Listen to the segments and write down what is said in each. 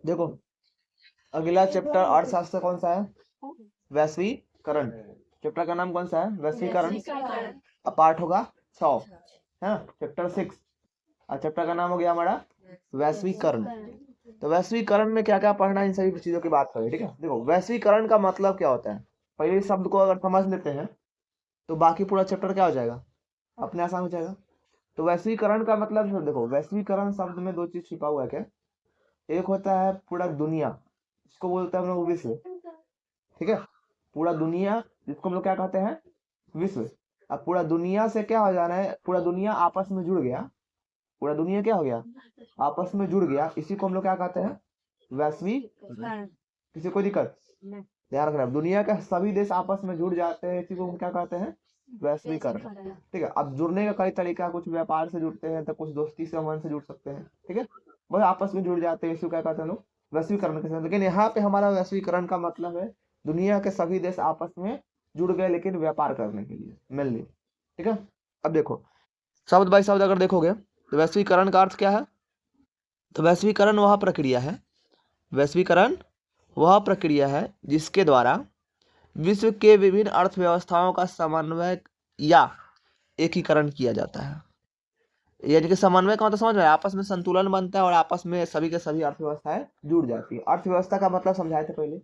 देखो अगला चैप्टर अर्थशास्त्र कौन सा है? वैश्वीकरण। चैप्टर का नाम कौन सा है? वैश्वीकरण। अब पार्ट होगा 6 है ना, चैप्टर 6। और चैप्टर का नाम हो गया हमारा वैश्वीकरण। तो वैश्वीकरण में क्या क्या पढ़ना है इन सभी चीजों की बात करें, ठीक है। देखो वैश्वीकरण का मतलब क्या होता है, पहले इस शब्द को अगर समझ लेते हैं तो बाकी पूरा चैप्टर क्या हो जाएगा, अपने आसान हो जाएगा। तो वैश्वीकरण का मतलब देखो, वैश्वीकरण शब्द में दो चीज छिपा हुआ है क्या। एक होता है पूरा दुनिया, इसको बोलते हैं हम लोग विश्व, ठीक है। पूरा दुनिया जिसको हम लोग क्या कहते हैं, विश्व। अब पूरा दुनिया से क्या हो जाना है, पूरा दुनिया आपस में जुड़ गया, पूरा दुनिया क्या हो गया, आपस में जुड़ गया, इसी को हम लोग क्या कहते हैं, वैश्वीक। किसी को दिक्कत, ध्यान रखना, दुनिया के सभी देश आपस में जुड़ जाते हैं, इसी को हम क्या कहते हैं, वैश्वीकरण, ठीक है। अब जुड़ने का कई तरीका, कुछ व्यापार से जुड़ते हैं तो कुछ दोस्ती से मन से जुड़ सकते हैं, ठीक है। वह आपस में जुड़ जाते हैं, इसी को क्या कहते हैं लोग, वैश्वीकरण के साथ। लेकिन यहाँ पे हमारा वैश्वीकरण का मतलब है दुनिया के सभी देश आपस में जुड़ गए, लेकिन व्यापार करने के लिए मेनली, ठीक है। अब देखो शब्द बाय शब्द अगर देखोगे तो वैश्वीकरण का अर्थ क्या है, तो वैश्वीकरण वह प्रक्रिया है, वैश्वीकरण वह प्रक्रिया है जिसके द्वारा विश्व के विभिन्न अर्थव्यवस्थाओं का समन्वय या एकीकरण किया जाता है। यानी कि समन्वय का मतलब समझ में आया? आपस में संतुलन बनता है और आपस में सभी के सभी अर्थव्यवस्थाएं जुड़ जाती है। अर्थव्यवस्था का मतलब समझाए थे पहले,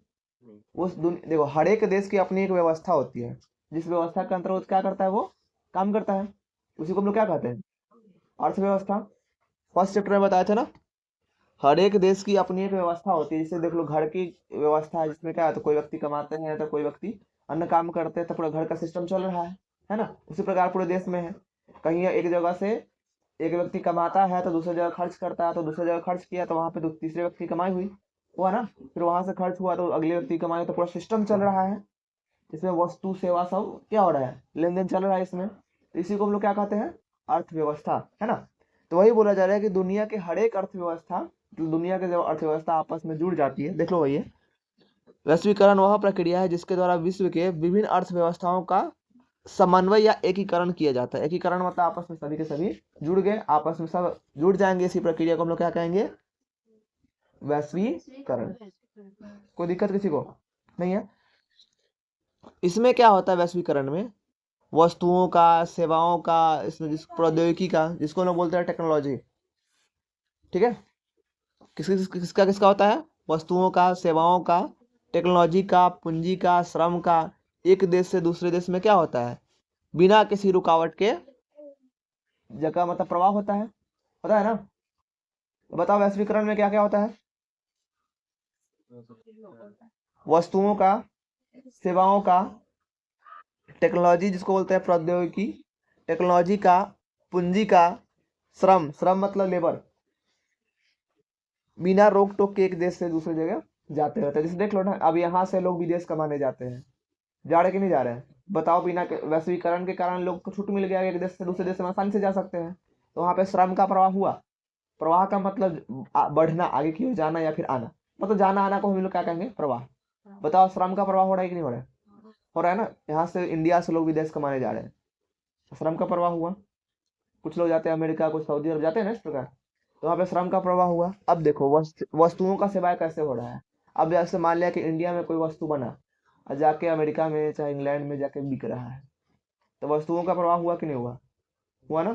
देखो हर एक देश की अपनी एक व्यवस्था होती है, जिस व्यवस्था के अंतर्गत क्या करता है वो काम करता है, उसी को हम लोग क्या कहते हैं, अर्थव्यवस्था। फर्स्ट चैप्टर में बताए थे ना, हर एक देश की अपनी एक व्यवस्था होती है। जैसे देख लो घर की व्यवस्था है, जिसमें क्या है, तो कोई व्यक्ति कमाते हैं तो कोई व्यक्ति अन्य काम करते हैं, तो पूरा घर का सिस्टम चल रहा है ना। उसी प्रकार पूरे देश में है, कहीं एक जगह से एक व्यक्ति कमाता है तो दूसरी जगह खर्च करता है, तो दूसरी जगह खर्च किया तो वहां पे तीसरे व्यक्ति कमाई हुई, हुआ ना, फिर वहां से खर्च हुआ तो अगले व्यक्ति कमाई, तो पूरा सिस्टम चल रहा है। इसमें वस्तु सेवा सब क्या हो रहा है, लेन देन चल रहा है इसमें, तो इसी को हम लोग क्या कहते हैं, अर्थव्यवस्था, है ना। तो वही बोला जा रहा है कि दुनिया के हर एक अर्थव्यवस्था, दुनिया के जब अर्थव्यवस्था आपस में जुड़ जाती है, देख लो भैया, वैश्वीकरण वह प्रक्रिया है जिसके द्वारा विश्व के विभिन्न अर्थव्यवस्थाओं का समन्वय या एकीकरण किया जाता है। एकीकरण मतलब आपस में सभी के सभी जुड़ गए, आपस में सब जुड़ जाएंगे, इसी प्रक्रिया को हम लोग क्या कहेंगे, वैश्वीकरण। कोई दिक्कत किसी को नहीं है। इसमें क्या होता है वैश्वीकरण में, वस्तुओं का, सेवाओं का, इसमें जिस प्रौद्योगिकी का, जिसको हम लोग बोलते हैं टेक्नोलॉजी, ठीक है। किसका किसका होता है, वस्तुओं का, सेवाओं का, टेक्नोलॉजी का, पूंजी का, श्रम का, एक देश से दूसरे देश में क्या होता है, बिना किसी रुकावट के जगह मतलब प्रवाह होता है, पता है ना। बताओ वैश्वीकरण में क्या क्या होता है, वस्तुओं का, सेवाओं का, टेक्नोलॉजी जिसको बोलते हैं प्रौद्योगिकी, टेक्नोलॉजी का, पूंजी का, श्रम, श्रम मतलब लेबर, बिना रोक टोक के एक देश से दूसरी जगह जाते रहते हैं। जैसे देख लो ना, अब यहाँ से लोग विदेश कमाने जाते हैं, जा रहे कि नहीं जा रहे हैं, बताओ। बिना वैश्वीकरण के कारण लोग को छूट मिल गया, एक देश से दूसरे देश में आसानी से जा सकते हैं, तो वहां पे श्रम का प्रवाह हुआ। प्रवाह का मतलब बढ़ना, आगे की ओर जाना या फिर आना, मतलब जाना आना को हम लोग क्या कहेंगे, प्रवाह। बताओ श्रम का प्रवाह हो रहा है कि नहीं हो रहा है, हो रहा है ना। यहाँ से इंडिया से लोग विदेश कमाने जा रहे हैं, श्रम का प्रवाह हुआ। कुछ लोग जाते हैं अमेरिका, कुछ सऊदी अरब जाते हैं ना, इस प्रकार, तो वहाँ पे श्रम का प्रवाह हुआ। अब देखो वस्तुओं का सेवाएं कैसे हो रहा है। अब जैसे मान लिया कि इंडिया में कोई वस्तु बना और जाके अमेरिका में चाहे इंग्लैंड में जाके बिक रहा है, तो वस्तुओं का प्रवाह हुआ कि नहीं हुआ, हुआ ना।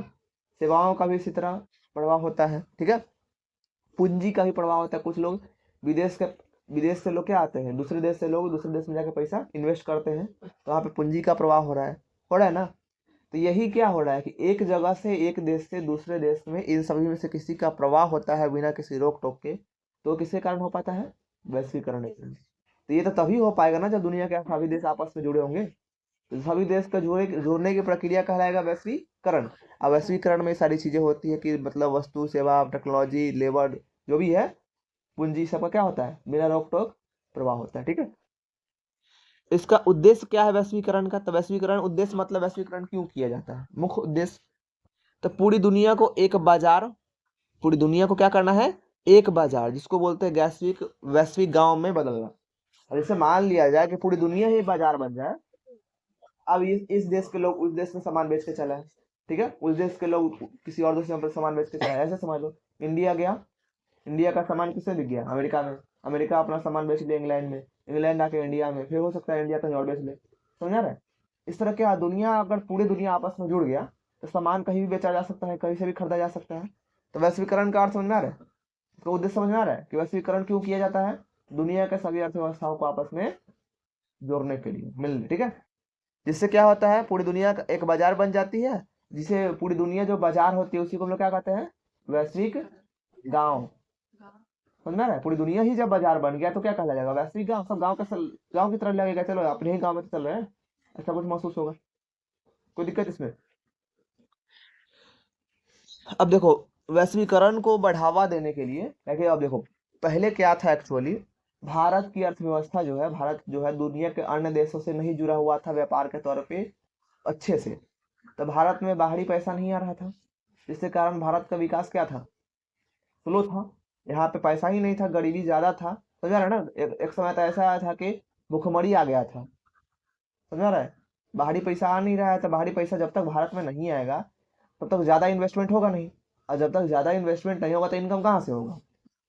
सेवाओं का भी इसी तरह प्रवाह होता है, ठीक है। पूंजी का भी प्रवाह होता है, कुछ लोग विदेश से लोग क्या आते हैं, दूसरे देश से लोग दूसरे देश में जाके पैसा इन्वेस्ट करते हैं, तो वहाँ पे पूंजी का प्रवाह हो रहा है, हो रहा है ना। तो यही क्या हो रहा है कि एक जगह से, एक देश से दूसरे देश में, इन सभी में से किसी का प्रवाह होता है बिना किसी रोक टोक के, तो किसके कारण हो पाता है, वैश्वीकरण के कारण। तो ये तो तभी हो पाएगा ना जब दुनिया के सभी देश आपस में जुड़े होंगे, तो सभी देश का जुड़ने की प्रक्रिया कहलाएगा वैश्वीकरण। अब वैश्वीकरण में सारी चीजें होती है कि मतलब वस्तु सेवा टेक्नोलॉजी लेबर जो भी है, पूंजी, सबका क्या होता है, बिना रोक टोक प्रवाह होता है, ठीक है। इसका उद्देश्य क्या है वैश्वीकरण का, तो वैश्वीकरण उद्देश्य मतलब वैश्वीकरण क्यों किया जाता है, मुख्य उद्देश्य, तो पूरी दुनिया को एक बाजार, पूरी दुनिया को क्या करना है, एक बाजार, जिसको बोलते हैं वैश्विक गांव में बदलना। और जैसे मान लिया जाए कि पूरी दुनिया ही बाजार बन जाए, अब इस देश के लोग उस देश में सामान बेच के चला है, ठीक है, उस देश के लोग किसी और देश में सामान बेच के चला है, ऐसे समझ लो। इंडिया गया, इंडिया का सामान किससे बिक गया? अमेरिका में। अमेरिका अपना सामान बेच लिया इंग्लैंड में, इंग्लैंड आके इंडिया में, फिर हो सकता है इंडिया कहीं और बेच ले। समझा रहे? इस तरह क्या दुनिया, अगर पूरी दुनिया आपस में जुड़ गया तो सामान कहीं भी बेचा जा सकता है, कहीं से भी खरीदा जा सकता है। तो वैश्वीकरण का अर्थ समझ में आ रहा है? तो उद्देश्य समझ में आ रहा है कि वैश्वीकरण क्यों किया जाता है? दुनिया के सभी अर्थव्यवस्थाओं को आपस में जोड़ने के लिए, मिलने, ठीक है। जिससे क्या होता है, पूरी दुनिया का एक बाजार बन जाती है, जिसे पूरी दुनिया जो बाजार होती है उसी को हम लोग क्या कहते हैं? वैश्विक गांव। समझ में आ रहा है? पूरी दुनिया ही जब बाजार बन गया तो क्या कहा जाएगा? वैश्विक गांव। सब गांव का गांव की तरह लगेगा, चलो अपने ही गांव में तो चल रहे हैं, ऐसा कुछ महसूस होगा। कोई दिक्कत इसमें? अब देखो, वैश्वीकरण को बढ़ावा देने के लिए देखिए, अब देखो पहले क्या था एक्चुअली, भारत की अर्थव्यवस्था जो है, भारत जो है दुनिया के अन्य देशों से नहीं जुड़ा हुआ था व्यापार के तौर पे अच्छे से। तो भारत में बाहरी पैसा नहीं आ रहा था, जिसके कारण भारत का विकास क्या था? स्लो था। यहाँ पे पैसा ही नहीं था, गरीबी ज्यादा था। समझा रहे ना? एक समय तो ऐसा आया था कि भुखमरी आ गया था। समझा रहा है? बाहरी पैसा आ नहीं रहा है, तो बाहरी पैसा जब तक भारत में नहीं आएगा तब तक ज्यादा इन्वेस्टमेंट होगा नहीं, और जब तक ज्यादा इन्वेस्टमेंट नहीं होगा तो इनकम कहाँ से होगा?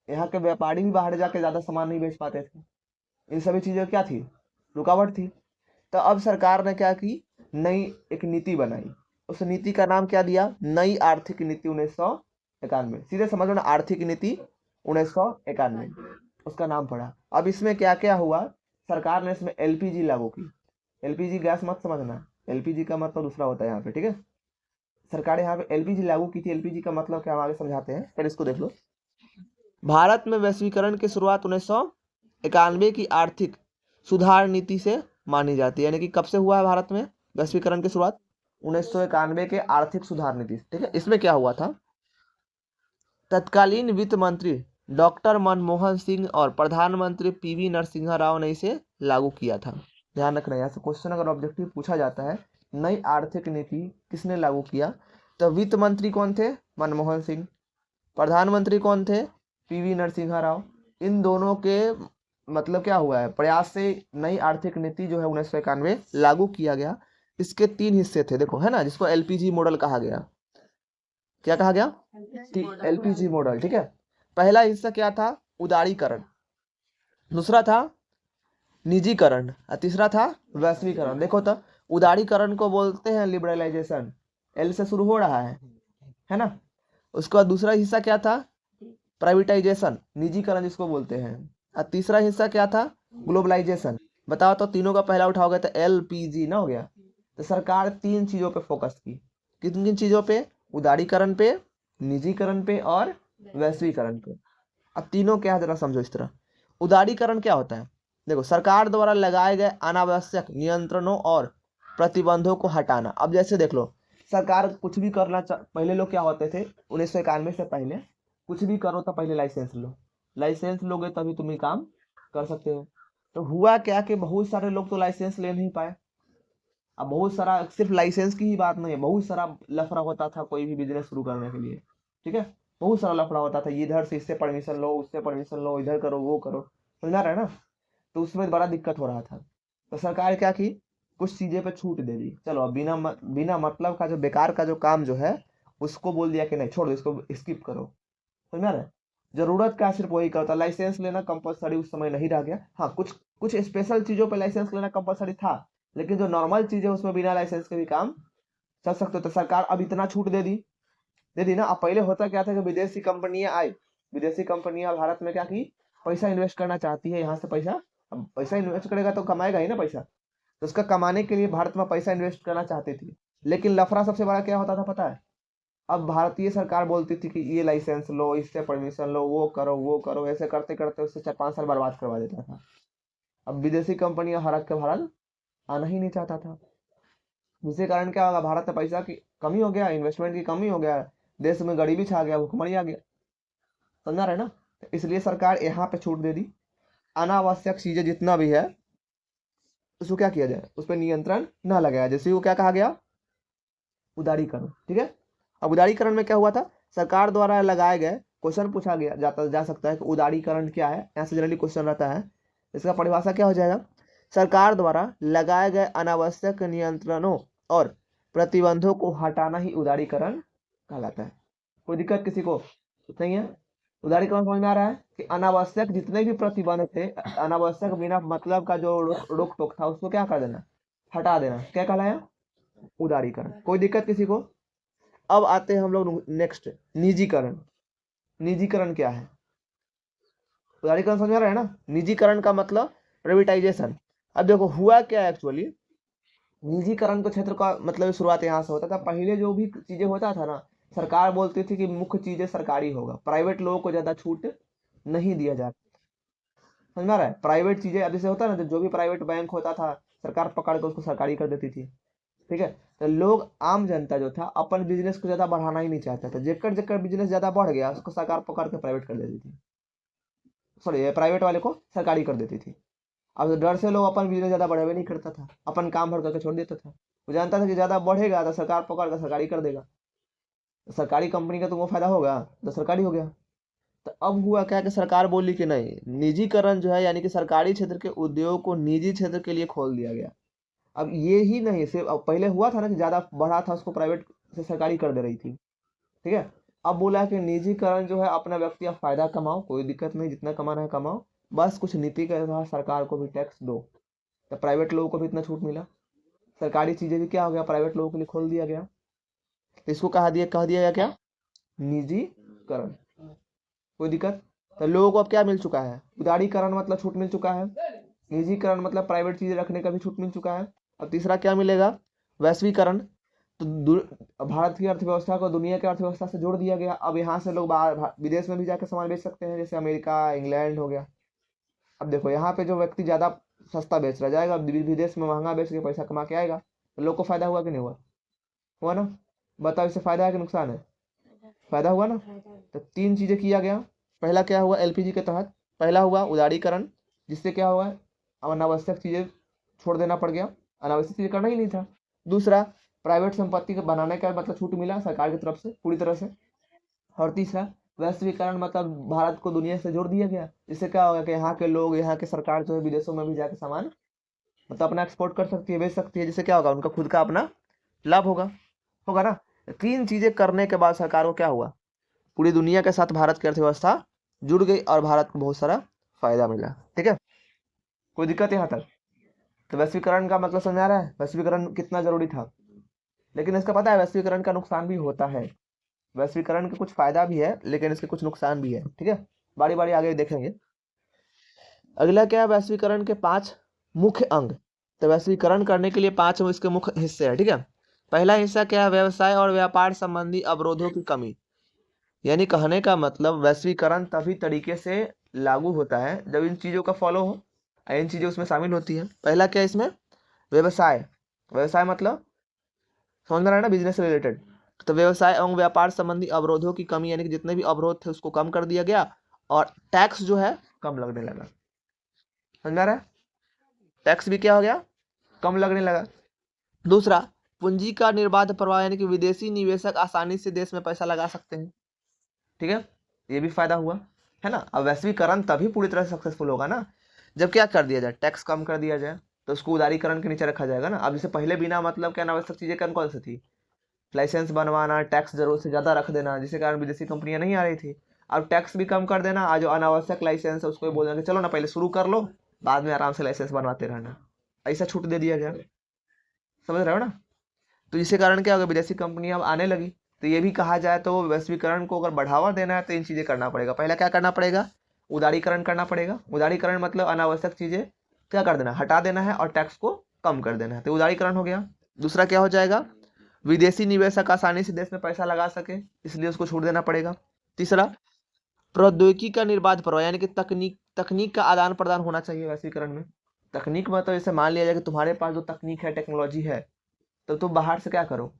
यहाँ के व्यापारी भी बाहर जाके ज्यादा सामान नहीं बेच पाते थे। इन सभी चीजें क्या थी? रुकावट थी। तो अब सरकार ने क्या की, नई एक नीति बनाई। उस नीति का नाम क्या दिया? नई आर्थिक नीति 1991। सीधे समझ लो ना, आर्थिक नीति 1991 उसका नाम पड़ा। अब इसमें क्या क्या हुआ, सरकार ने इसमें एलपीजी लागू की। एलपीजी गैस मत समझना, एलपीजी का मतलब दूसरा होता है यहाँ पे, ठीक है। सरकार यहाँ पे एलपीजी लागू की थी। एलपीजी का मतलब क्या हम आगे समझाते हैं, फिर इसको देख लो। भारत में वैश्वीकरण की शुरुआत 1991 की आर्थिक सुधार नीति से मानी जाती है। यानी कि कब से हुआ है भारत में वैश्वीकरण की शुरुआत? 1991 के आर्थिक सुधार नीति, ठीक है। इसमें क्या हुआ था, तत्कालीन वित्त मंत्री डॉक्टर मनमोहन सिंह और प्रधानमंत्री पीवी नरसिम्हा राव ने इसे लागू किया था। ध्यान रखना, यहाँ से क्वेश्चन अगर ऑब्जेक्टिव पूछा जाता है, नई आर्थिक नीति किसने लागू किया? तो वित्त मंत्री कौन थे? मनमोहन सिंह। प्रधानमंत्री कौन थे? पीवी नरसिम्हा राव। इन दोनों के मतलब क्या हुआ है, प्रयास से नई आर्थिक नीति जो है 1991 लागू किया गया। इसके 3 हिस्से थे, देखो है ना, जिसको एलपीजी मॉडल कहा गया। क्या कहा गया? एलपीजी मॉडल, ठीक है। पहला हिस्सा क्या था? उदारीकरण। दूसरा था निजीकरण, और तीसरा था वैश्वीकरण। देखो तो, उदारीकरण को बोलते हैं लिबरलाइजेशन, एल से शुरू हो रहा है ना। उसके बाद दूसरा हिस्सा क्या था? प्राइवेटाइजेशन, निजीकरण जिसको बोलते हैं। और तीसरा हिस्सा क्या था? ग्लोबलाइजेशन। बताओ तो, तीनों का पहला उठाओगे तो एलपीजी ना हो गया। तो सरकार 3 चीजों पे फोकस की। किन किन चीजों पे? उदारीकरण पे, निजीकरण पे और वैश्वीकरण पे। अब तीनों क्या है जरा समझो इस तरह। उदारीकरण क्या होता है? देखो, सरकार द्वारा लगाए गए अनावश्यक नियंत्रणों और प्रतिबंधों को हटाना। अब जैसे देख लो, सरकार कुछ भी करना पहले लोग क्या होते थे 1991 से पहले, कुछ भी करो तो पहले लाइसेंस लो, लाइसेंस लोगे तभी तुम ही काम कर सकते हो। तो हुआ क्या कि बहुत सारे लोग तो लाइसेंस ले नहीं पाए। अब बहुत सारा, सिर्फ लाइसेंस की ही बात नहीं है, बहुत सारा लफड़ा होता था कोई भी बिजनेस शुरू करने के लिए, ठीक है। बहुत सारा लफड़ा होता था, इधर से इससे परमिशन लो, उससे परमिशन लो, इधर करो वो करो, समझा रहे हैं ना। तो उसमें बड़ा दिक्कत हो रहा था। तो सरकार क्या की, कुछ चीजें पे छूट दे दी। चलो, अब बिना मतलब का जो बेकार का जो काम जो है उसको बोल दिया कि नहीं, छोड़ दो, इसको स्किप करो। समझा रहे? जरूरत का सिर्फ वही करता। लाइसेंस लेना कंपलसरी उस समय नहीं रह गया। हाँ, कुछ कुछ स्पेशल चीजों पे लाइसेंस लेना कंपलसरी था, लेकिन जो नॉर्मल चीजें उसमें बिना लाइसेंस के भी काम चल सकते। तो सरकार अब इतना छूट दे दी ना। अब पहले होता क्या था कि विदेशी कंपनियां आई, विदेशी कंपनियां भारत में क्या की, पैसा इन्वेस्ट करना चाहती है यहाँ से पैसा। अब पैसा इन्वेस्ट करेगा तो कमाएगा ही ना पैसा। तो उसका कमाने के लिए भारत में पैसा इन्वेस्ट करना चाहती थी। लेकिन लफड़ा सबसे बड़ा क्या होता था पता है? अब भारतीय सरकार बोलती थी कि ये लाइसेंस लो, इससे परमिशन लो, वो करो, ऐसे करते करते उससे 4-5 साल बर्बाद करवा देता था। अब विदेशी कंपनियां हड़क के भारत आना ही नहीं चाहता था। जिसके कारण क्या होगा, भारत में पैसा की कमी हो गया, इन्वेस्टमेंट की कमी हो गया, देश में गरीबी छा गया, भुखमरी आ गया। समझा रहे ना? तो इसलिए सरकार यहाँ पे छूट दे दी। अनावश्यक चीजें जितना भी है उसको क्या किया जाए, उस पर नियंत्रण न लगाया। जैसे वो क्या कहा गया, उदारीकरण, ठीक है। अब उदारीकरण में क्या हुआ था, सरकार द्वारा लगाए गए, क्वेश्चन पूछा गया जा सकता है कि उदारीकरण क्या है, यहाँ से जनरली क्वेश्चन रहता है। इसका परिभाषा क्या हो जाएगा, सरकार द्वारा लगाए गए अनावश्यक नियंत्रणों और प्रतिबंधों को हटाना ही उदारीकरण कहलाता है। कोई दिक्कत किसी को नहीं है? उदारीकरण समझ में आ रहा है कि अनावश्यक जितने भी प्रतिबंध थे, अनावश्यक बिना मतलब का जो रोक टोक था उसको क्या कर देना, हटा देना, क्या कहलाया, उदारीकरण। कोई दिक्कत किसी को? अब आते हैं हम लोग नेक्स्ट, निजीकरण। निजीकरण क्या है? उदारीकरण समझ में आ रहा है ना? निजीकरण का मतलब प्राइवेटाइजेशन। अब देखो हुआ क्या है एक्चुअली, निजीकरण के क्षेत्र का मतलब शुरुआत यहाँ से होता था। पहले जो भी चीजें होता था ना, सरकार बोलती थी कि मुख्य चीजें सरकारी होगा, प्राइवेट लोगों को ज्यादा छूट नहीं दिया जाता। समझ में आ रहा है? प्राइवेट चीजें अब जैसे होता है ना, जो भी प्राइवेट बैंक होता था सरकार पकड़ के उसको सरकारी कर देती थी। ठीक है, तो लोग आम जनता जो था अपन बिजनेस को ज्यादा बढ़ाना ही नहीं चाहता था। जेकर जेकर बिजनेस ज्यादा बढ़ गया उसको सरकार पकड़ के प्राइवेट कर देती थी, सॉरी प्राइवेट वाले को सरकारी कर देती थी। अब डर से लोग अपन बिजनेस ज्यादा बढ़ावे नहीं करता था, अपन काम भर करके छोड़ देता था। वो जानता था कि ज्यादा बढ़ेगा तो सरकार पकड़ कर सरकारी कर देगा, तो सरकारी कंपनी का तुमको फायदा होगा तो सरकारी हो गया। तो अब हुआ क्या कि सरकार बोली कि नहीं, निजीकरण जो है यानी कि सरकारी क्षेत्र के उद्योग को निजी क्षेत्र के लिए खोल दिया गया। अब ये ही नहीं सिर्फ, अब पहले हुआ था ना कि ज्यादा बढ़ा था उसको प्राइवेट से सरकारी कर दे रही थी। ठीक है, अब बोला कि निजीकरण जो है अपना व्यक्ति आप फायदा कमाओ, कोई दिक्कत नहीं, जितना कमाना है कमाओ, बस कुछ नीति के अनुसार सरकार को भी टैक्स दो। तो प्राइवेट लोगों को भी इतना छूट मिला, सरकारी चीजें भी क्या हो गया, प्राइवेट लोगों के लिए खोल दिया गया। तो इसको कह दिया गया क्या, निजीकरण। कोई दिक्कत? तो लोगों को अब क्या मिल चुका है, उदारीकरण मतलब छूट मिल चुका है, निजीकरण मतलब प्राइवेट चीजें रखने का भी छूट मिल चुका है। अब तीसरा क्या मिलेगा, वैश्वीकरण। तो भारत की अर्थव्यवस्था को दुनिया की अर्थव्यवस्था से जोड़ दिया गया। अब यहाँ से लोग बाहर विदेश में भी जाकर सामान बेच सकते हैं, जैसे अमेरिका, इंग्लैंड हो गया। अब देखो यहाँ पे जो व्यक्ति ज्यादा सस्ता बेच रहा जाएगा विदेश में महंगा बेच के पैसा कमा के आएगा, तो लोग को फायदा हुआ कि नहीं हुआ? हुआ ना? बताओ इससे फायदा है कि नुकसान है? फायदा हुआ ना? तो तीन चीजें किया गया। पहला क्या हुआ, एलपीजी के तहत पहला हुआ उदारीकरण, जिससे क्या हुआ, अनावश्यक चीजें छोड़ देना पड़ गया, अनावश्यक चीजें करना ही नहीं था। दूसरा, प्राइवेट संपत्ति को बनाने का मतलब छूट मिला सरकार की तरफ से पूरी तरह से। और तीसरा, वैश्वीकरण मतलब भारत को दुनिया से जोड़ दिया गया। इससे क्या होगा कि यहाँ के लोग, यहाँ के सरकार जो है विदेशों में भी जाके सामान मतलब अपना एक्सपोर्ट कर सकती है, बेच सकती है, जिससे क्या होगा, उनका खुद का अपना लाभ होगा। होगा ना? तीन चीजें करने के बाद सरकार को क्या हुआ, पूरी दुनिया के साथ भारत की अर्थव्यवस्था जुड़ गई और भारत को बहुत सारा फायदा मिला। ठीक है, कोई दिक्कत यहाँ तक? तो वैश्वीकरण का मतलब समझ आ रहा है, वैश्वीकरण कितना जरूरी था। लेकिन इसका पता है वैश्वीकरण का नुकसान भी होता है। वैश्वीकरण के कुछ फायदा भी है लेकिन इसके कुछ नुकसान भी है। ठीक है, बारी बारी आगे देखेंगे। अगला क्या है, वैश्वीकरण के 5 मुख्य अंग। तो वैश्वीकरण करने के लिए 5 इसके मुख्य हिस्से हैं। ठीक है, पहला हिस्सा क्या है, व्यवसाय और व्यापार संबंधी अवरोधों की कमी। यानी कहने का मतलब वैश्वीकरण तभी तरीके से लागू होता है जब इन चीजों का फॉलो हो, इन चीजें उसमें शामिल होती है। पहला क्या है इसमें, व्यवसाय। व्यवसाय मतलब समझ में रहा है ना, बिजनेस से रिलेटेड। तो व्यवसाय एवं व्यापार संबंधी अवरोधों की कमी, यानी कि जितने भी अवरोध थे उसको कम कर दिया गया और टैक्स जो है कम लगने लगा। समझ में आ रहा है? टैक्स भी क्या हो गया, कम लगने लगा। दूसरा, पूंजी का निर्बाध प्रवाह, यानी कि विदेशी निवेशक आसानी से देश में पैसा लगा सकते हैं। ठीक है, ये भी फायदा हुआ है ना। अब वैश्वीकरण तभी पूरी तरह से सक्सेसफुल होगा ना जब क्या कर दिया जाए, टैक्स कम कर दिया जाए, तो उसको उदारीकरण के नीचे रखा जाएगा ना। अब जैसे पहले बिना मतलब क्या अनावश्यक चीजें कौन कौन सी थी, लाइसेंस बनवाना, टैक्स जरूरत से ज्यादा रख देना, जिसके कारण विदेशी कंपनियां नहीं आ रही थी। अब टैक्स भी कम कर देना, आज जो अनावश्यक लाइसेंस है उसको भी बोलना कि चलो ना पहले शुरू कर लो, बाद में आराम से लाइसेंस बनवाते रहना, ऐसा छूट दे दिया गया। समझ रहे हो ना? तो जिसके कारण क्या होगा, विदेशी कंपनियां अब आने लगी। तो ये भी कहा जाए तो वैश्वीकरण को अगर बढ़ावा देना है तो इन चीजें करना पड़ेगा। पहला क्या करना पड़ेगा, उदारीकरण करना पड़ेगा। उदारीकरण मतलब अनावश्यक चीजें क्या कर देना, हटा देना है और टैक्स को कम कर देना है, तो उदारीकरण हो गया। दूसरा क्या हो जाएगा, विदेशी निवेशक आसानी से देश में पैसा लगा सके, इसलिए उसको छोड़ देना पड़ेगा। तीसरा, प्रौद्योगिकी का निर्बाध प्रवाह, यानी कि तकनीक का आदान प्रदान होना चाहिए वैश्वीकरण में। तकनीक मतलब जैसे मान लिया जाए कि तुम्हारे पास जो तकनीक है, टेक्नोलॉजी है, तो तुम बाहर से क्या करो,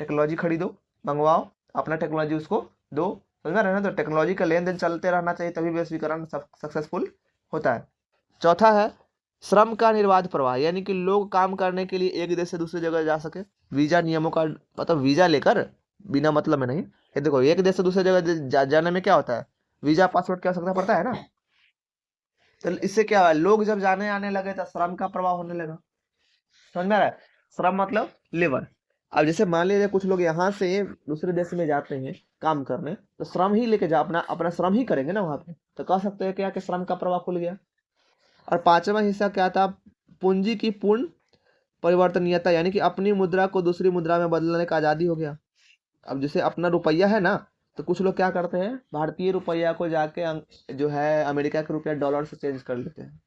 टेक्नोलॉजी खरीदो, मंगवाओ, अपना टेक्नोलॉजी उसको दो। समझ रहे ना? तो टेक्नोलॉजी का लेन देन चलते रहना चाहिए, तभी वैश्वीकरण सक्सेसफुल होता है। चौथा है श्रम का निर्बाध प्रवाह, यानी कि लोग काम करने के लिए एक देश से दूसरी जगह जा सके, वीजा नियमों का मतलब वीजा लेकर, बिना मतलब में नहीं। ये देखो एक देश से दूसरी जगह जाने में क्या होता है, वीजा पासपोर्ट की आवश्यकता पड़ता है ना। तो इससे क्या है, लोग जब जाने आने लगे तो श्रम का प्रवाह होने लगा। समझ में आ रहा है? श्रम मतलब लेबर। अब जैसे मान लीजिए कुछ लोग यहाँ से दूसरे देश में जाते हैं काम करने, तो श्रम ही लेके जा अपना अपना श्रम ही करेंगे ना वहां पे, तो कह सकते हैं क्या कि श्रम का प्रभाव खुल गया। और पांचवा हिस्सा क्या था, पूंजी की पूर्ण परिवर्तनीयता, यानी कि अपनी मुद्रा को दूसरी मुद्रा में बदलने का आजादी हो गया। अब जैसे अपना रुपया है ना, तो कुछ लोग क्या करते हैं, भारतीय रुपया को जाके जो है अमेरिका के रुपया डॉलर से चेंज कर लेते हैं,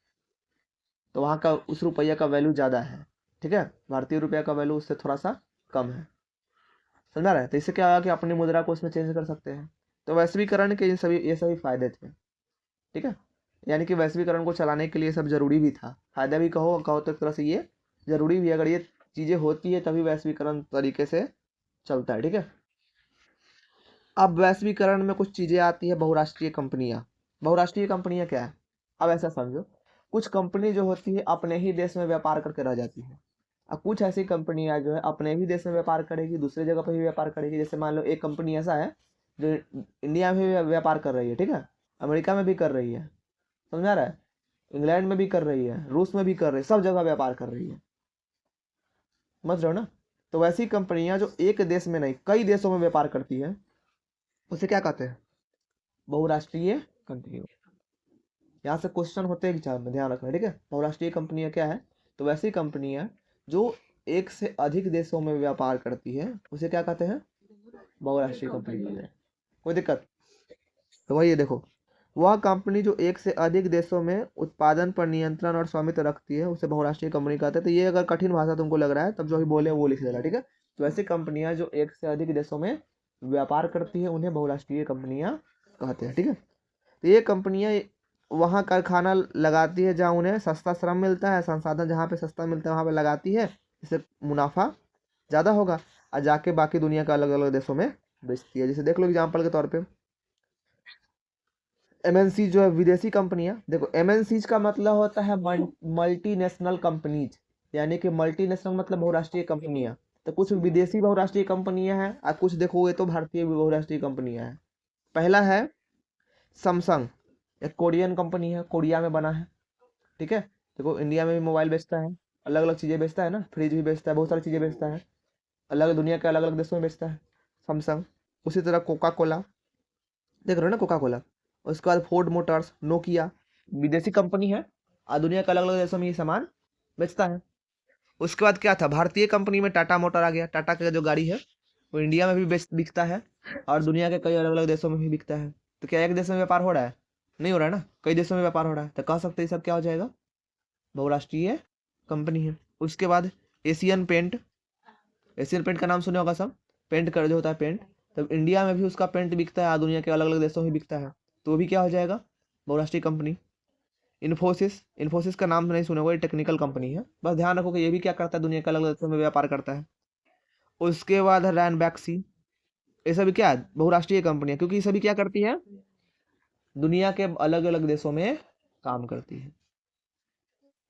तो वहाँ का उस रुपया का वैल्यू ज़्यादा है, ठीक है, भारतीय रुपया का वैल्यू उससे थोड़ा सा कम है, समझा रहे हैं। तो इससे क्या होगा कि अपनी मुद्रा को उसमें चेंज कर सकते हैं। तो वैश्वीकरण के ये सभी फायदे थे, ठीक है, यानी कि वैश्वीकरण को चलाने के लिए सब जरूरी भी था, फायदा भी कहो कहो तो एक तरह से ये जरूरी भी है। अगर ये चीज़ें होती है तभी वैश्वीकरण तरीके से चलता है, ठीक है। अब वैश्वीकरण में कुछ चीज़ें आती है, बहुराष्ट्रीय कंपनियां। बहुराष्ट्रीय कंपनियां क्या है, अब ऐसा समझो, कुछ कंपनी जो होती है अपने ही देश में व्यापार करके रह जाती है, अब कुछ ऐसी कंपनियां जो है अपने ही देश में व्यापार करेगी, दूसरे जगह पर भी व्यापार करेगी। जैसे मान लो एक कंपनी ऐसा है जो इंडिया में भी व्यापार कर रही है, ठीक है, अमेरिका में भी कर रही है, समझा रहा है, इंग्लैंड में भी कर रही है, रूस में भी कर रही है, सब जगह व्यापार कर रही है, समझ रहे हो ना। तो वैसी कंपनियां जो एक देश में नहीं कई देशों में व्यापार करती है, उसे क्या कहते हैं, बहुराष्ट्रीय कंपनी। यहाँ से क्वेश्चन होते हैं एग्जाम में, ध्यान रखना, ठीक है। बहुराष्ट्रीय कंपनियां क्या है, तो वैसी कंपनियां जो एक से अधिक देशों में व्यापार करती है उसे क्या कहते हैं, बहुराष्ट्रीय कंपनी कहते हैं। कोई दिक्कत, तो वही देखो, वह कंपनी जो एक से अधिक देशों में उत्पादन पर नियंत्रण और स्वामित्व रखती है उसे बहुराष्ट्रीय कंपनी कहते हैं। तो ये अगर कठिन भाषा तुमको लग रहा है तब जो भी बोले वो लिख देना, ठीक है। तो ऐसी कंपनियां जो एक से अधिक देशों में व्यापार करती है उन्हें बहुराष्ट्रीय कंपनियां कहते हैं, ठीक है। तो ये कंपनियां वहाँ कारखाना लगाती है जहाँ उन्हें सस्ता श्रम मिलता है, संसाधन जहाँ पे सस्ता मिलता है वहाँ पे लगाती है, इससे मुनाफा ज़्यादा होगा, और जाके बाकी दुनिया के अलग अलग देशों में बेचती है। जैसे देख लो एग्जाम्पल के तौर पे एमएनसी जो है विदेशी कंपनियां, देखो एमएनसीज का मतलब होता है मल्टीनेशनल कंपनीज, यानी कि मल्टीनेशनल मतलब बहुराष्ट्रीय कंपनियां। तो कुछ विदेशी बहुराष्ट्रीय कंपनियां हैं और कुछ देखोगे तो भारतीय बहुराष्ट्रीय कंपनियां हैं। पहला है सैमसंग, एक कोरियन कंपनी है, कोरिया में बना है, ठीक है। देखो इंडिया में भी मोबाइल बेचता है, अलग अलग चीज़ें बेचता है ना, फ्रिज भी बेचता है, बहुत सारी चीज़ें बेचता है, अलग दुनिया के अलग अलग देशों में बेचता है सैमसंग। उसी तरह कोका कोला, देख रहे हो ना कोका कोला। उसके बाद फोर्ड मोटर्स, नोकिया, विदेशी कंपनी है और दुनिया के अलग अलग देशों में ये सामान बेचता है। उसके बाद क्या था, भारतीय कंपनी में टाटा मोटर आ गया, टाटा का जो गाड़ी है वो इंडिया में भी बिकता है और दुनिया के कई अलग अलग देशों में भी बिकता है। तो क्या एक देश में व्यापार हो रहा है, नहीं हो रहा है ना, कई देशों में व्यापार हो रहा है, तो कह सकते हैं सब क्या हो जाएगा, बहुराष्ट्रीय कंपनी है। उसके बाद एशियन पेंट, एशियन पेंट का नाम सुने होगा सब, पेंट कर जो होता है पेंट, तब इंडिया में भी उसका पेंट बिकता है, दुनिया के अलग अलग देशों में बिकता है, तो वो भी क्या हो जाएगा, बहुराष्ट्रीय कंपनी। इन्फोसिस, इन्फोसिस का नाम नहीं सुना होगा, ये टेक्निकल कंपनी है, बस ध्यान रखो कि ये भी क्या करता है, दुनिया के अलग अलग देशों में व्यापार करता है। उसके बाद है रैनबैक्सी, ये सभी क्या है, बहुराष्ट्रीय कंपनी है, क्योंकि ये सभी क्या करती है, दुनिया के अलग अलग देशों में काम करती है।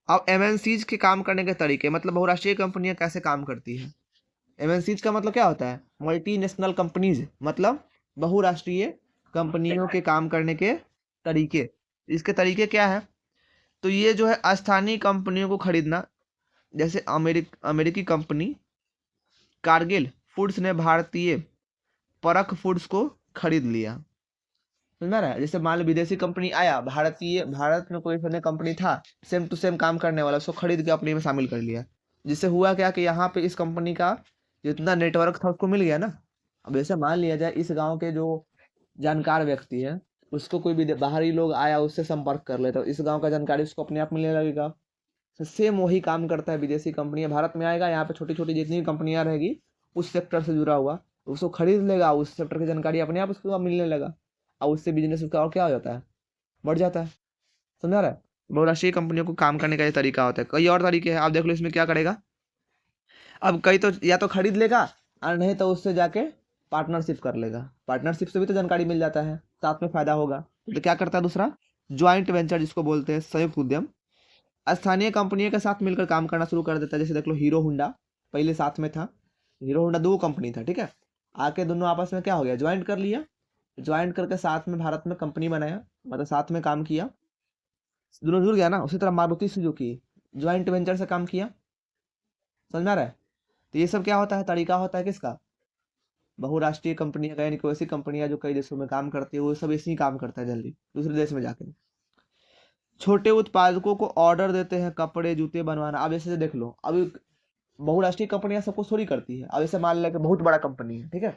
अब एमएनसीज के काम करने के तरीके, मतलब बहुराष्ट्रीय कंपनियां कैसे काम करती है। एमएनसीज का मतलब क्या होता है, मल्टीनेशनल कंपनीज, मतलब बहुराष्ट्रीय कंपनियों के काम करने के तरीके। इसके तरीके क्या है, तो ये जो है स्थानीय कंपनियों को खरीदना, जैसे अमेरिकी कंपनी कारगिल फूड्स ने भारतीय परख फूड्स को खरीद लिया, समझ रहा है। जैसे मान लो विदेशी कंपनी आया, भारत में कोई कंपनी था सेम टू सेम काम करने वाला, उसको खरीद के अपने में शामिल कर लिया, जिससे हुआ क्या कि यहाँ पे इस कंपनी का जितना नेटवर्क था उसको मिल गया ना। अब जैसे मान लिया जाए इस गांव के जो जानकार व्यक्ति है उसको कोई भी बाहरी लोग आया उससे संपर्क कर ले, तो इस गांव का जानकारी उसको अपने आप मिलने लगेगा। तो सेम वही काम करता है विदेशी कंपनी, भारत में आएगा, यहाँ पे छोटी छोटी जितनी भी कंपनियां रहेगी उस सेक्टर से जुड़ा हुआ, उसको खरीद लेगा, उस सेक्टर की जानकारी अपने आप उसको मिलने लगा, और उससे बिजनेस उसका और क्या हो जाता है, बढ़ जाता है, समझा रहा है। बहुराष्ट्रीय कंपनियों को काम करने का ये तरीका होता है, कई और तरीके हैं, आप देख लो इसमें क्या करेगा। अब कई तो या तो खरीद लेगा और नहीं तो उससे जाके पार्टनरशिप कर लेगा, पार्टनरशिप से भी तो जानकारी मिल जाता है, साथ में फायदा होगा। तो क्या करता है दूसरा, ज्वाइंट वेंचर जिसको बोलते हैं, संयुक्त उद्यम, स्थानीय कंपनियों के साथ मिलकर काम करना शुरू कर देता है। जैसे देख लो हीरो होंडा पहले साथ में था, हीरो होंडा दो कंपनी था, ठीक है, आके दोनों आपस में क्या हो गया, ज्वाइंट कर लिया, ज्वाइंट करके साथ में भारत में कंपनी बनाया, मतलब साथ में काम किया, दोनों जुड़ गया ना। उसी तरह मारुति सुजुकी ज्वाइंट वेंचर से काम किया, समझ में आ रहा है। तो ये सब क्या होता है, तरीका होता है किसका, बहुराष्ट्रीय कंपनियां का, यानी कोई ऐसी कंपनियां जो कई देशों में काम करती है, वो सब इसी काम करता है जल्दी दूसरे देश में जाके। छोटे उत्पादकों को ऑर्डर देते हैं कपड़े जूते बनवाना। अब ऐसे देख लो, अभी बहुराष्ट्रीय कंपनियां सब कुछ थोड़ी करती है। अब ऐसे मान लिया कि बहुत बड़ा कंपनी है, ठीक है,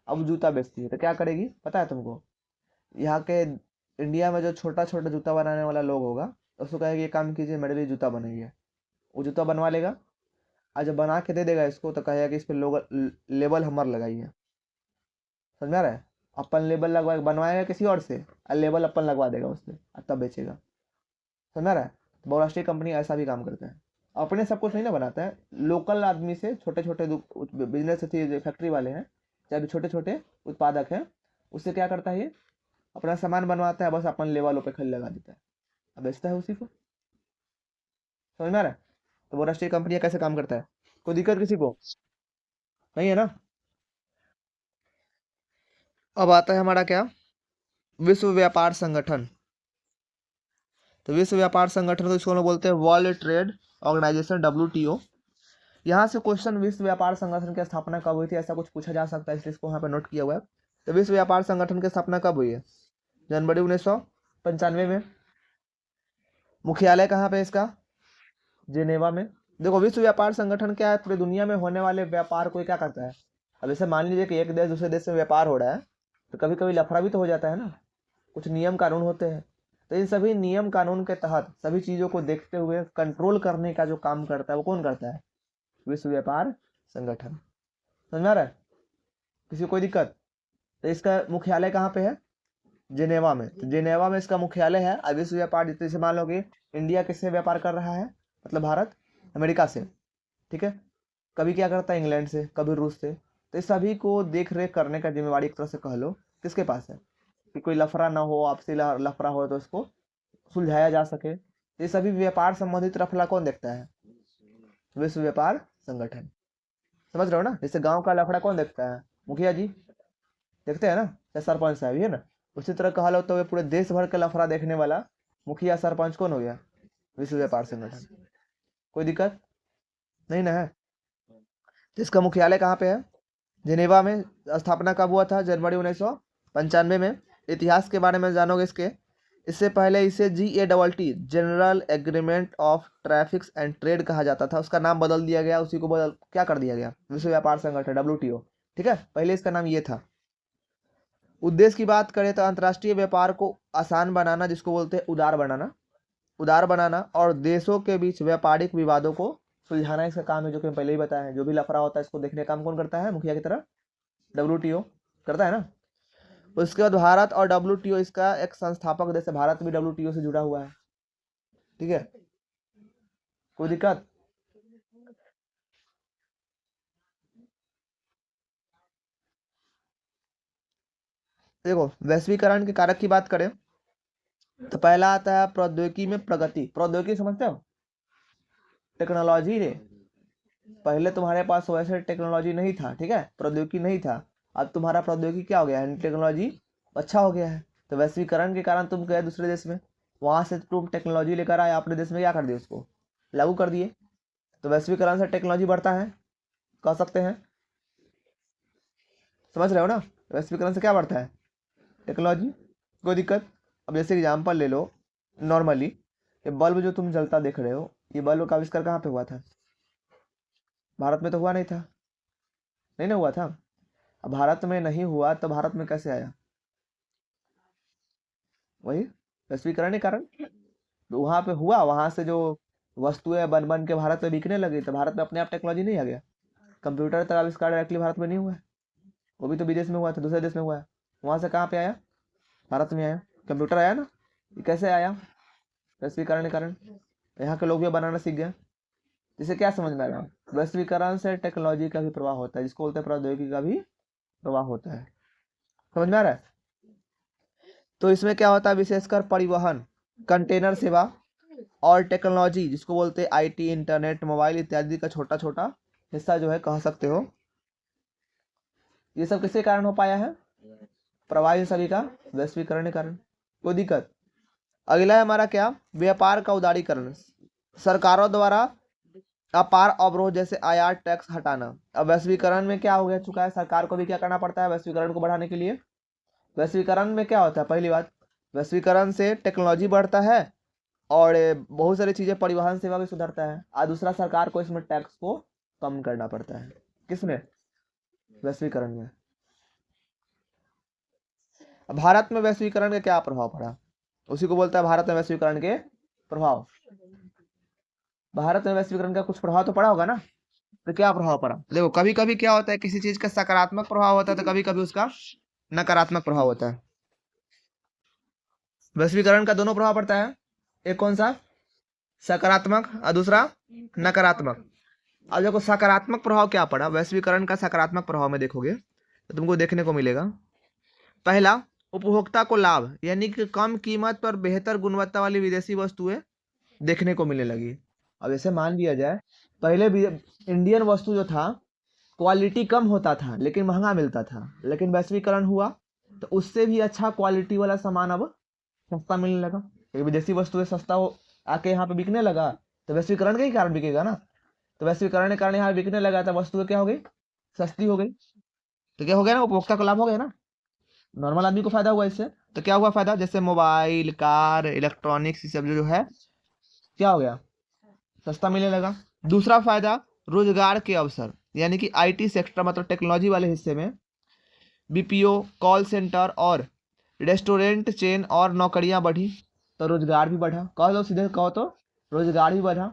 अब जूता बेचती है, तो क्या करेगी पता है तुमको, यहाँ के इंडिया में जो छोटा छोटा जूता बनाने वाला लोग होगा, उसको कहेगा ये काम कीजिए, मेरे लिए जूता बनाइए। वो जूता बनवा लेगा, और जब बना के दे देगा इसको, तो कहेगा कि इस पर लोग लेबल हमार लगाइए। समझ में आ रहा है, अपन लेबल लगवा बनवाएगा किसी और से, और लेबल अपन लगवा देगा उससे, और तब बेचेगा। समझ में आ रहा है, तो बहुराष्ट्रीय कंपनी ऐसा भी काम करता है, अपने सब कुछ नहीं ना बनाता है, लोकल आदमी से, छोटे छोटे बिजनेस फैक्ट्री वाले हैं, चाहे छोटे छोटे उत्पादक हैं, उससे क्या करता है, ये अपना सामान बनवाता है, बस अपन लेवलों पे खरीद लगा देता है, अब बेचता है उसी को। समझ में आ रहा है, तो बहुराष्ट्रीय कंपनियां कैसे काम करता है, कोई दिक्कत किसी को नहीं है ना। अब आता है हमारा क्या, विश्व व्यापार संगठन। तो विश्व व्यापार संगठन को इसको हम लोग बोलते हैं वर्ल्ड ट्रेड ऑर्गेनाइजेशन, WTO। यहाँ से क्वेश्चन विश्व व्यापार संगठन की स्थापना कब हुई थी, ऐसा कुछ पूछा जा सकता है, इसलिए इसको यहाँ पे नोट किया हुआ है। तो विश्व व्यापार संगठन की स्थापना कब हुई है, जनवरी 1995 में। मुख्यालय कहाँ पे इसका, जिनेवा में। देखो विश्व व्यापार संगठन क्या है, पूरी दुनिया में होने वाले व्यापार को क्या करता है। अब जैसे मान लीजिए कि एक देश दूसरे देश में व्यापार हो रहा है, तो कभी कभी लफड़ा भी तो हो जाता है ना, कुछ नियम कानून होते हैं। तो इन सभी नियम कानून के तहत सभी चीजों को देखते हुए कंट्रोल करने का जो काम करता है, वो कौन करता है, विश्व व्यापार संगठन। समझ में आ रहा है, किसी को कोई दिक्कत। तो इसका मुख्यालय कहाँ पे है, जिनेवा में। तो जिनेवा में इसका मुख्यालय है। अब विश्व व्यापार, जैसे मान लो कि इंडिया किससे व्यापार कर रहा है, मतलब भारत अमेरिका से, ठीक है, कभी क्या करता है इंग्लैंड से, कभी रूस से। तो इस सभी को देख रेख करने का जिम्मेवारी एक तरह से कह लो किसके पास है, कि कोई लफड़ा ना हो, आपसी लफड़ा हो तो इसको सुलझाया जा सके। तो ये सभी व्यापार संबंधित लफड़ा कौन देखता है, विश्व व्यापार संगठन। समझ रहे हो ना, जैसे गांव का लफड़ा कौन देखता है, मुखिया जी देखते हैं ना, या सरपंच साहब, है ना। उसी तरह कहा लो तो पूरे देश भर का लफड़ा देखने वाला मुखिया सरपंच कौन हो गया, विश्व व्यापार संगठन। कोई दिक्कत नहीं ना है। तो इसका मुख्यालय कहाँ पे है, जिनेवा में। स्थापना कब हुआ था, जनवरी 1995 में। इतिहास के बारे में जानोगे इसके, इससे पहले इसे GATT general agreement of traffics and trade कहा जाता था, उसका नाम बदल दिया गया, उसी को बदल क्या कर दिया गया, विश्व व्यापार संगठन, WTO। ठीक है, पहले इसका नाम ये था। उद्देश्य की बात करें तो अंतर्राष्ट्रीय व्यापार को आसान बनाना, जिसको बोलते हैं उदार बनाना, और देशों के बीच व्यापारिक विवादों को सुलझाना इसका काम है, जो कि पहले ही बताया है। जो भी लफड़ा होता है इसको देखने का काम कौन करता है, मुखिया की तरह WTO करता है ना। उसके बाद भारत और WTO इसका एक संस्थापक देश है, भारत भी WTO से जुड़ा हुआ है, ठीक है, कोई दिक्कत। देखो वैश्वीकरण के कारक की बात करें तो पहला आता है प्रौद्योगिकी में प्रगति। प्रौद्योगिकी समझते हो, टेक्नोलॉजी रे, पहले तुम्हारे पास वैसे टेक्नोलॉजी नहीं था, ठीक है, प्रौद्योगिकी नहीं था। अब तुम्हारा प्रौद्योगिकी क्या हो गया है, टेक्नोलॉजी अच्छा हो गया है। तो वैश्वीकरण के कारण तुम गए दूसरे देश में, वहां से तुम टेक्नोलॉजी लेकर आए, अपने देश में क्या कर दिए, उसको लागू कर दिए। तो वैश्वीकरण से टेक्नोलॉजी बढ़ता है, कह सकते हैं। समझ रहे हो ना, वैश्वीकरण से क्या बढ़ता है, टेक्नोलॉजी। कोई दिक्कत। अब जैसे एग्जाम्पल ले लो, नॉर्मली ये बल्ब जो तुम जलता देख रहे हो, ये बल्ब का आविष्कार कहाँ पे हुआ था, भारत में तो हुआ नहीं था, नहीं ना हुआ था। अब भारत में नहीं हुआ तो भारत में कैसे आया, वही वैश्वीकरण के कारण। तो वहां पे हुआ, वहां से जो वस्तुएं बन बन के भारत में बिकने लगी, तो भारत में अपने आप टेक्नोलॉजी नहीं आ गया। कंप्यूटर का आविष्कार डायरेक्टली भारत में नहीं हुआ है, वो भी तो विदेश में हुआ था, दूसरे देश में हुआ है। वहां से कहाँ पे आया, भारत में आया, कंप्यूटर आया ना। ये कैसे आया, वैश्वीकरण के कारण। यहाँ के लोग भी बनाना सीख गए। जिसे क्या समझ में आ रहा है, वैश्वीकरण से टेक्नोलॉजी का भी प्रवाह होता है, जिसको बोलते हैं प्रौद्योगिकी का भी प्रवाह होता है। समझ में आ रहा है। तो इसमें क्या होता है, विशेषकर परिवहन, कंटेनर सेवा और टेक्नोलॉजी, जिसको बोलते हैं IT, इंटरनेट, मोबाइल इत्यादि का छोटा छोटा हिस्सा जो है, कह सकते हो। ये सब किसके कारण हो पाया है, प्रवाह इन सभी का वैश्वीकरण के कारण। कोई दिक्कत। अगला है हमारा क्या, व्यापार का उदारीकरण। सरकारों द्वारा अपार अवरोध जैसे आयात टैक्स हटाना। अब वैश्वीकरण में क्या हो गया चुका है, सरकार को भी क्या करना पड़ता है वैश्वीकरण को बढ़ाने के लिए। वैश्वीकरण में क्या होता है, पहली बात वैश्वीकरण से टेक्नोलॉजी बढ़ता है और बहुत सारी चीजें, परिवहन सेवा भी सुधरता है। और दूसरा, सरकार को इसमें टैक्स को कम करना पड़ता है। किसमें, वैश्वीकरण में। भारत में वैश्वीकरण का क्या प्रभाव पड़ा, उसी को बोलता है भारत में वैश्वीकरण के प्रभाव। भारत में वैश्वीकरण का कुछ प्रभाव तो पड़ा होगा ना, तो क्या प्रभाव पड़ा। देखो कभी कभी क्या होता है, किसी चीज का सकारात्मक प्रभाव होता है तो कभी कभी उसका नकारात्मक प्रभाव होता है। वैश्वीकरण का दोनों प्रभाव पड़ता है, एक कौन सा, सकारात्मक, और दूसरा नकारात्मक। अब देखो सकारात्मक प्रभाव क्या पड़ा, वैश्वीकरण का सकारात्मक प्रभाव में देखोगे तो तुमको देखने को मिलेगा। पहला, उपभोक्ता को लाभ, यानी कि कम कीमत पर बेहतर गुणवत्ता वाली विदेशी वस्तुएं देखने को मिलने लगी। अब ऐसे मान लिया जाए, पहले भी इंडियन वस्तु जो था क्वालिटी कम होता था लेकिन महंगा मिलता था, लेकिन वैश्वीकरण हुआ तो उससे भी अच्छा क्वालिटी वाला सामान अब सस्ता मिलने लगा। क्योंकि विदेशी वस्तुएं सस्ता हो आके यहाँ पे बिकने लगा, तो वैश्वीकरण के ही कारण बिकेगा ना। तो वैश्वीकरण के कारण यहाँ बिकने लगा तो वस्तुएं क्या हो गई, सस्ती हो गई। तो क्या हो गया ना, उपभोक्ता को लाभ हो गया ना, नॉर्मल आदमी को फायदा हुआ इससे। तो क्या हुआ फायदा, जैसे मोबाइल, कार, इलेक्ट्रॉनिक्स, ये सब जो है क्या हो गया, सस्ता मिलने लगा। दूसरा फायदा, रोजगार के अवसर, यानी कि आईटी सेक्टर मतलब टेक्नोलॉजी वाले हिस्से में बीपीओ, कॉल सेंटर और रेस्टोरेंट चेन और नौकरियां बढ़ी, तो रोजगार भी बढ़ा। कह दो सीधे कहो तो रोजगार भी बढ़ा,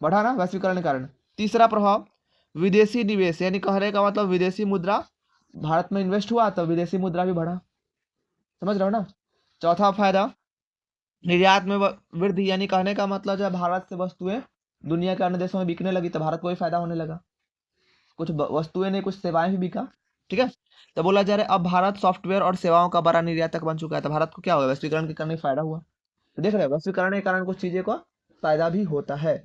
बढ़ा ना वैश्वीकरण के कारण। तीसरा प्रभाव, विदेशी निवेश, यानी कहने का मतलब विदेशी मुद्रा भारत में इन्वेस्ट हुआ तो विदेशी मुद्रा भी बढ़ा, समझ रहे हो ना। चौथा फायदा, निर्यात में वृद्धि, यानी कहने का मतलब जब भारत से वस्तुएं दुनिया के अन्य देशों में बिकने लगी तो भारत को भी फायदा होने लगा। कुछ वस्तुएं नहीं, कुछ सेवाएं भी बिका, ठीक है। तो बोला जा रहा है अब भारत सॉफ्टवेयर और सेवाओं का बड़ा निर्यातक बन चुका है, तो भारत को क्या होगा, वैश्वीकरण के कारण फायदा हुआ। तो देख रहे हैं, वैश्वीकरण के कारण कुछ चीजें का फायदा भी होता है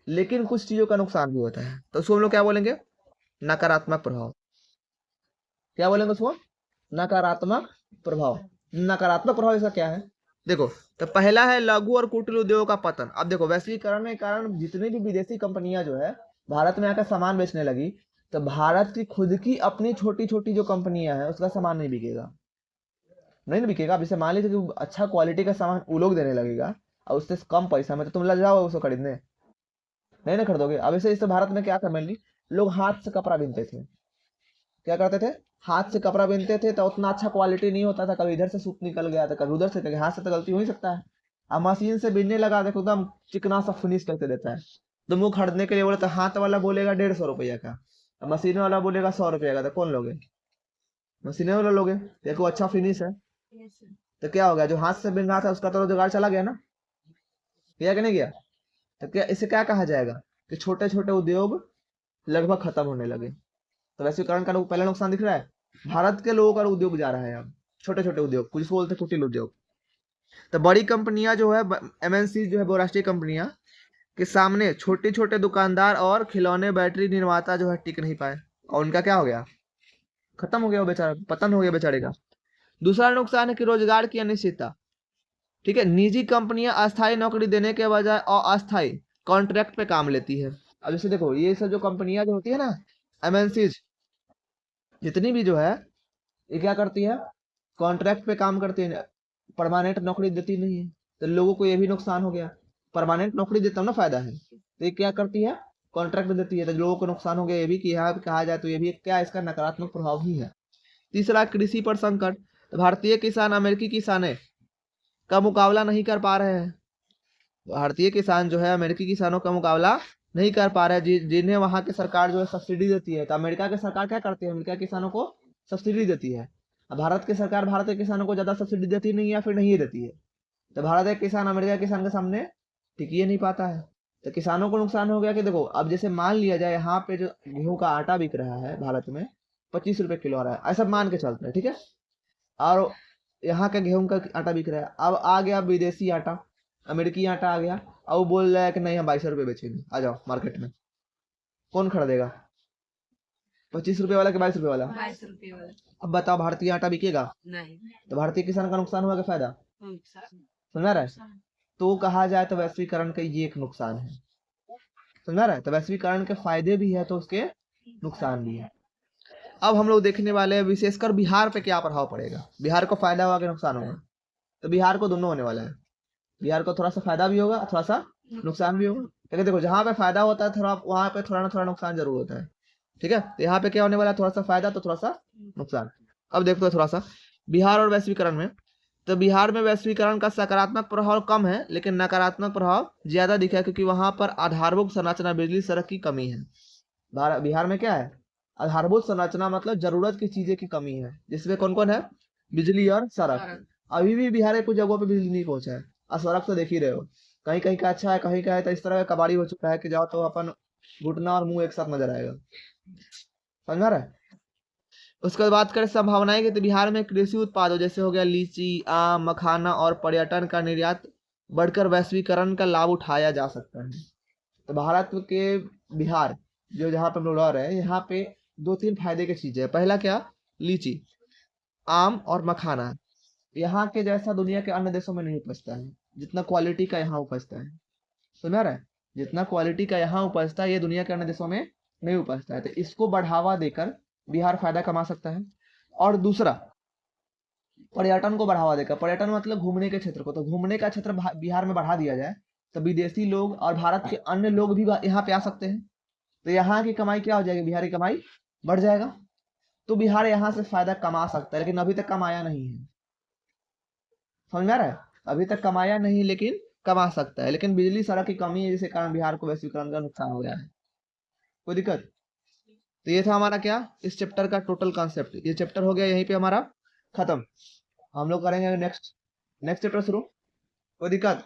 लेकिन कुछ चीजों का नुकसान भी होता है। तो उसको हम लोग क्या बोलेंगे, नकारात्मक प्रभाव। क्या बोलेंगे उसको, नकारात्मक प्रभाव। नकारात्मक प्रभाव इसका क्या है, देखो। तो पहला है लघु और कुटीर उद्योगों का पतन। अब देखो वैश्वीकरण के कारण जितनी भी विदेशी कंपनियां जो है भारत में आकर सामान बेचने लगी, तो भारत की खुद की अपनी छोटी छोटी जो कंपनियां हैं उसका सामान नहीं बिकेगा, नहीं ना बिकेगा। अब जैसे मान लीजिए कि अच्छा क्वालिटी का सामान वो लोग देने लगेगा और उससे कम पैसा में, तो तुम लग जाओगे उसको खरीदने, नहीं ना खरीदोगे। अब इसे भारत में क्या कर, मेनली लोग हाथ से कपड़ा बिनते थे, क्या करते थे, हाथ से कपड़ा बिनते थे, तो उतना अच्छा क्वालिटी नहीं होता था, कभी इधर से सूत निकल गया था, कभी उधर से, कभी हाथ से, तो गलती हो ही सकता है। अब मशीन से बिनने लगा, देखो एकदम चिकना सा फिनिश करके देता है। तो मुंह खरीदने के लिए बोले तो हाथ वाला बोलेगा 150 रुपया का, अब मशीन वाला बोलेगा 100 रुपया का, तो कौन लोगे, मशीन वाला लोगे, देखो अच्छा फिनिश है। तो क्या हो गया, जो हाथ से बिन रहा था उसका तो रोजगार चला गया ना, गया कि नहीं गया। तो क्या इसे क्या कहा जाएगा कि छोटे छोटे उद्योग लगभग खत्म होने लगे। तो वैश्वीकरण का पहला नुकसान दिख रहा है, भारत के लोगों का उद्योग जा रहा है अब, छोटे छोटे उद्योग, कुछ बोलते कुटीर उद्योग। तो बड़ी कंपनियां जो है, एमएनसी जो है, बहुराष्ट्रीय कंपनियां के सामने छोटे छोटे दुकानदार और खिलौने बैटरी निर्माता जो है टिक नहीं पाए, और उनका क्या हो गया, खत्म हो गया, वो बेचारा पतन हो गया बेचारे का। दूसरा नुकसान है कि रोजगार की अनिश्चितता, ठीक है। निजी कंपनियां अस्थायी नौकरी देने के बजाय अस्थायी कॉन्ट्रैक्ट पे काम लेती है। अब जैसे देखो ये सब जो कंपनियां जो होती है ना, एमएनसीज जितनी भी जो है, ये क्या करती है, कॉन्ट्रैक्ट पे काम करती है, परमानेंट नौकरी देती नहीं है। तो लोगों को ये भी नुकसान हो गया, परमानेंट नौकरी देता ना फायदा है, तो ये क्या करती है, कॉन्ट्रैक्ट देती है, तो लोगों को नुकसान हो गया। ये भी कि यहाँ कहा जाए तो ये भी क्या, इसका नकारात्मक प्रभाव ही है। तीसरा, कृषि पर संकट। तो भारतीय किसान अमेरिकी किसाने का मुकाबला नहीं कर पा रहे हैं, भारतीय किसान जो है अमेरिकी किसानों का मुकाबला नहीं कर पा रहे हैं, जिन्हें वहां की सरकार जो है सब्सिडी देती है। तो अमेरिका की सरकार क्या करती है, अमेरिका के किसानों को सब्सिडी देती है। अब भारत की सरकार भारत के किसानों को ज्यादा सब्सिडी देती नहीं या फिर नहीं देती है, तो भारत के किसान अमेरिका के किसान के सामने टिक ही नहीं पाता है। तो किसानों को नुकसान हो गया कि देखो, अब जैसे मान लिया जाए यहाँ पे जो गेहूं का आटा बिक रहा है भारत में 25 रुपए किलो आ रहा है, ऐसा मान के चलते हैं, ठीक है। और यहाँ का गेहूं का आटा बिक रहा है, अब आ गया विदेशी आटा, अमेरिकी आटा आ गया, अब वो बोल रहा है कि नहीं हम 22 रुपये बेचेंगे, आ जाओ मार्केट में, कौन खरीदेगा, 25 रुपये वाला कि 22 रुपये वाला, 22 रुपये वाला। अब बताओ भारतीय आटा बिकेगा, नहीं, तो भारतीय किसान का नुकसान हुआ कि फायदा, नुकसान। समझ रहा है। तो कहा जाए तो वैश्वीकरण का ये एक नुकसान है। समझा रहा है? तो वैश्वीकरण के फायदे भी है तो उसके नुकसान भी है। अब हम लोग देखने वाले हैं विशेषकर बिहार पे क्या प्रभाव पड़ेगा, बिहार को फायदा होगा कि नुकसान होगा। तो बिहार को दोनों होने वाला है, बिहार को थोड़ा सा फायदा भी होगा, थोड़ा सा नुकसान भी होगा। क्योंकि देखो जहाँ पे फायदा होता है थोड़ा, वहां पे थोड़ा ना थोड़ा नुकसान जरूर होता है। ठीक है, तो यहाँ पे क्या होने वाला है, थोड़ा सा फायदा तो थोड़ा सा नुकसान। अब देखते हैं थोड़ा सा बिहार और वैश्वीकरण में। तो बिहार में वैश्वीकरण का सकारात्मक प्रभाव कम है, लेकिन नकारात्मक प्रभाव ज्यादा दिखा है, क्योंकि वहां पर आधारभूत संरचना, बिजली, सड़क की कमी है। बिहार में क्या है, आधारभूत संरचना मतलब जरूरत की चीजें की कमी है, जिसमें कौन कौन है, बिजली और सड़क। अभी भी बिहार के कुछ जगहों पे बिजली नहीं पहुंचा है, और सड़क तो देख ही रहे हो, कहीं कहीं का अच्छा है, कहीं का है तो इस तरह का कबाड़ी हो चुका है कि जाओ तो अपन घुटना और मुंह एक साथ नजर आएगा। समझ रहा है? उसके बाद बात करें संभावनाएं की, तो बिहार में कृषि उत्पादों जैसे हो गया लीची, आम, मखाना और पर्यटन का निर्यात बढ़कर वैश्वीकरण का लाभ उठाया जा सकता है। तो भारत के बिहार जो जहाँ पे हम लोग रह रहे हैं, यहाँ पे दो तीन फायदे की चीजें है। पहला क्या, लीची, आम और मखाना यहाँ के जैसा दुनिया के अन्य देशों में नहीं उपजता है, जितना क्वालिटी का यहाँ उपजता है। सुना रहा है? जितना क्वालिटी का यहाँ उपजता है ये दुनिया के अन्य देशों में नहीं उपजता है। तो इसको बढ़ावा देकर बिहार फायदा कमा सकता है। और दूसरा, पर्यटन को बढ़ावा देकर, पर्यटन मतलब घूमने के क्षेत्र को, तो घूमने का क्षेत्र बिहार में बढ़ा दिया जाए तो विदेशी लोग और भारत के अन्य लोग भी यहाँ पे आ सकते हैं। तो यहाँ की कमाई क्या हो जाएगी, बिहार की कमाई बढ़ जाएगा। तो बिहार यहाँ से फायदा कमा सकता है, लेकिन अभी तक कमाया नहीं है। समझ में आ रहा है? अभी तक कमाया नहीं, लेकिन कमा सकता है। लेकिन बिजली सड़क की कमी है, जिसके कारण बिहार को वैश्वीकरण का नुकसान हो गया है। कोई दिक्कत? तो ये था हमारा क्या, इस चैप्टर का टोटल कॉन्सेप्ट। ये चैप्टर हो गया यहीं पे हमारा खत्म। हम लोग करेंगे नेक्स्ट चैप्टर शुरू। कोई दिक्कत?